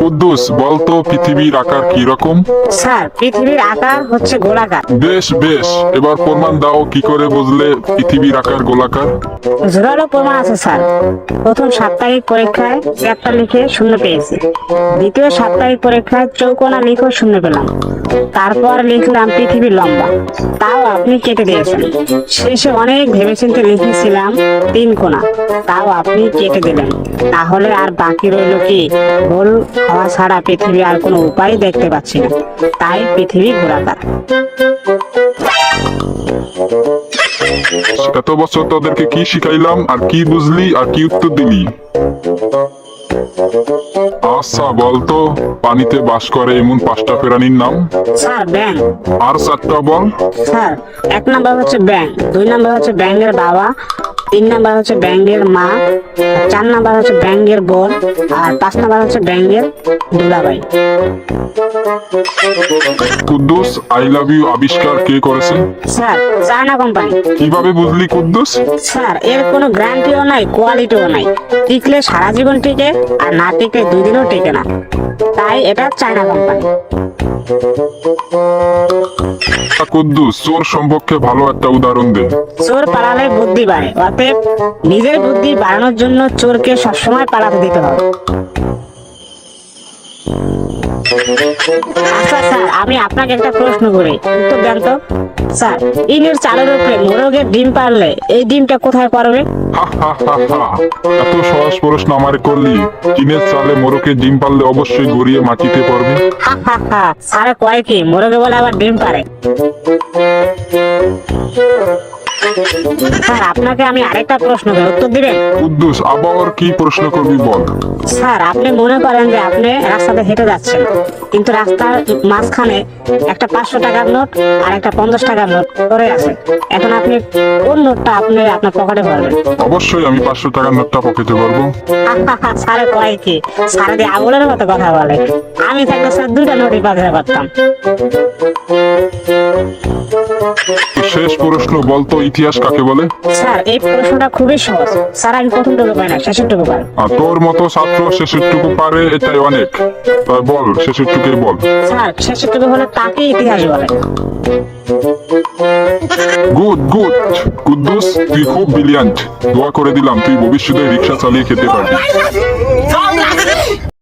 কুদ্দুস বলতো পৃথিবীর আকার কি রকম? স্যার পৃথিবীর আকার হচ্ছে গোলাকার। বেশ বেশ, এবার প্রমাণ দাও, কি করে বুঝলে পৃথিবীর আকার গোলাকার? জোরালো প্রমাণ আছে স্যার। প্রথম সাপ্তাহিক পরীক্ষায় চ্যাপ্টার লিখে শূন্য পেয়েছি, দ্বিতীয় সাপ্তাহিক পরীক্ষায় চৌকোনা লিখেও শূন্য পেলাম, তারপর লিখলাম পৃথিবী লম্বা, তাও আপনি কেটে দিয়েছেন। শেষে অনেক ভেবেচিন্তে লিখেছিলাম তিন কোণা, তাও আপনি কেটে দিলেন। তাহলে আর বাকি রইল কি? গোল হওয়া ছাড়া পৃথিবী আর কোনো উপায় দেখতে পাচ্ছি না, তাই পৃথিবী গোলাকার। এত বছর তোদেরকে কি শিখাইলাম, আর কি বুঝলি, আর কি উত্তর দিলি? আচ্ছা বলতো, পানিতে বাস করে এমন 5টা প্রাণীর নাম? স্যার ব্যাং। আর 4টা বল। স্যার 1 নাম্বার হচ্ছে ব্যাং, 2 নাম্বার হচ্ছে ব্যাঙের বাবা, 3 নাম্বার হচ্ছে ব্যাঙের মা, 4 নাম্বার হচ্ছে ব্যাঙের বোন, আর 5 নাম্বার হচ্ছে ব্যাঙের দুলাভাই। কুদ্দুস, আই লাভ ইউ আবিষ্কার কে করেছে? Sir China company. কিভাবে বুঝলি কুদ্দুস? স্যার এর কোনো গ্যারান্টিও নাই, কোয়ালিটিও নাই। টিকলে সারা জীবন টিকে, আর না টিকলে 2 দিনও টিকে না, তাই এটা চায়না কোম্পানি। কুদ্দুস, চোর সম্পর্কে ভালো একটা উদাহরণ দে। চোর পালালে বুদ্ধি বাড়ে, অতএব নিজের বুদ্ধি বাড়ানোর জন্য চোরকে সবসময় পালাতে দিতে হবে। আচ্ছা স্যার, আমি আপনাকে একটা প্রশ্ন করি, উত্তর দেন তো। স্যার ইটের চালের উপরে মোরগের ডিম পারলে এই ডিমটা কোথায় পড়বে? হা হা হা হা, এত সহজ প্রশ্ন আমারে করলি? টিনের চালে মোরকে ডিম পারলে অবশ্যই গড়িয়ে মাটিতে পড়বে। হা হা হা, স্যার কয় কি মোরগে বলে আবার ডিম পারে? স্যার আপনাকে আমি আরেকটা প্রশ্ন করি, উত্তর দিবেন? কুদ্দুস, আবার কি প্রশ্ন করবি বল। স্যার আপনি মনে করেন যে আপনি রাস্তাতে হেঁটে যাচ্ছেন, কিন্তু রাস্তার মাঝখানে একটা 500 টাকার নোট আর একটা 50 টাকার নোট পড়ে আছে। এখন আপনি কোন নোটটা আপনি আপনার পকেটে ভরবেন? অবশ্যই আমি 500 টাকার নোটটা পকেটে ভরবো। স্যার কয় কি? স্যার দিয়ে আগুনের মতো কথা বলে। আমি থাকলে স্যার 2টা নোটই পাঠাতে পারতাম। শেষ প্রশ্ন বলতো, ইতিহাস কাকে বলে? স্যার এই প্রশ্নটা খুবই সহজ। স্যার আমি প্রথমটুকু পাই না, শেষেরটুকু পাই। আর তোর মতো ছাত্র শেষেরটুকু পারে, এটাই অনেক। তাই বল, শেষেরটুকুই বল। স্যার শেষেরটুকু হলে তাকে ইতিহাস বলে। গুড গুড কুদ্দুস, তুই খুব ব্রিলিয়ান্ট। দোয়া করে দিলাম তুই ভবিষ্যতে রিক্সা চালিয়ে খেতে পারবি।